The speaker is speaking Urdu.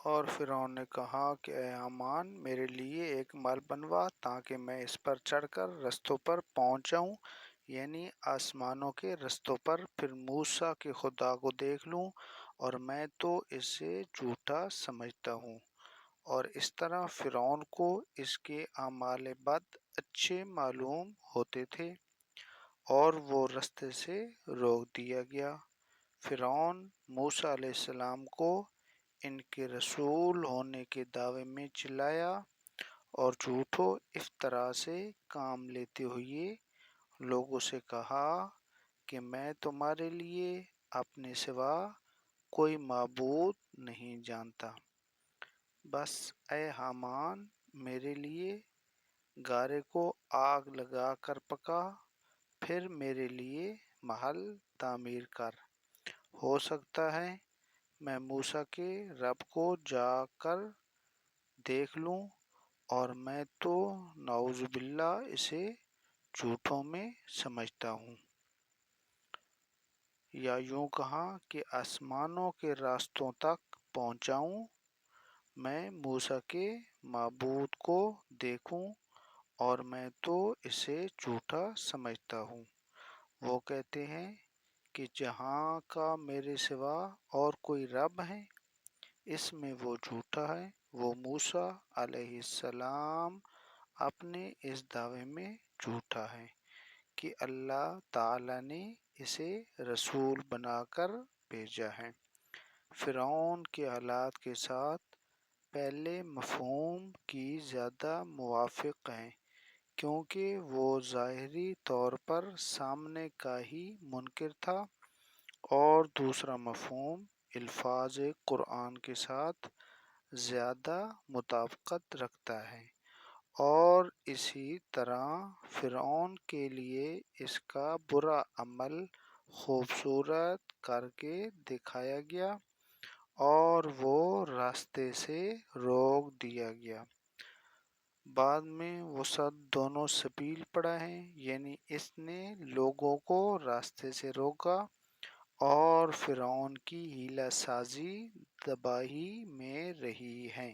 اور فرعون نے کہا کہ اے حامان میرے لیے ایک مال بنوا تاکہ میں اس پر چڑھ کر رستوں پر پہنچ جاؤں، یعنی آسمانوں کے رستوں پر، پھر موسیٰ کے خدا کو دیکھ لوں، اور میں تو اسے جھوٹا سمجھتا ہوں۔ اور اس طرح فرعون کو اس کے اعمال بد اچھے معلوم ہوتے تھے اور وہ رستے سے روک دیا گیا۔ فرعون موسیٰ علیہ السلام کو ان کے رسول ہونے کے دعوے میں چلایا اور جھوٹ و افطرا سے کام لیتے ہوئے لوگوں سے کہا کہ میں تمہارے لیے اپنے سوا کوئی معبود نہیں جانتا، بس اے حامان میرے لیے گارے کو آگ لگا کر پکا، پھر میرے لیے محل تعمیر کر، ہو سکتا ہے میں موسیٰ کے رب کو جا کر دیکھ لوں، اور میں تو نعوذ باللہ اسے جھوٹوں میں سمجھتا ہوں۔ یا یوں کہا کہ آسمانوں کے راستوں تک پہنچاؤں، میں موسیٰ کے معبود کو دیکھوں، اور میں تو اسے جھوٹا سمجھتا ہوں۔ وہ کہتے ہیں کہ جہاں کا میرے سوا اور کوئی رب ہے، اس میں وہ جھوٹا ہے۔ وہ موسیٰ علیہ السلام اپنے اس دعوے میں جھوٹا ہے کہ اللہ تعالی نے اسے رسول بنا کر بھیجا ہے۔ فرعون کے حالات کے ساتھ پہلے مفہوم کی زیادہ موافق ہیں، کیونکہ وہ ظاہری طور پر سامنے کا ہی منکر تھا، اور دوسرا مفہوم الفاظ قرآن کے ساتھ زیادہ مطابقت رکھتا ہے، اور اسی طرح فرعون کے لیے اس کا برا عمل خوبصورت کر کے دکھایا گیا اور وہ راستے سے روک دیا گیا۔ بعد میں وسط دونوں سبیل پڑا ہے، یعنی اس نے لوگوں کو راستے سے روکا اور فرعون کی حیلہ سازی تباہی میں رہی ہے۔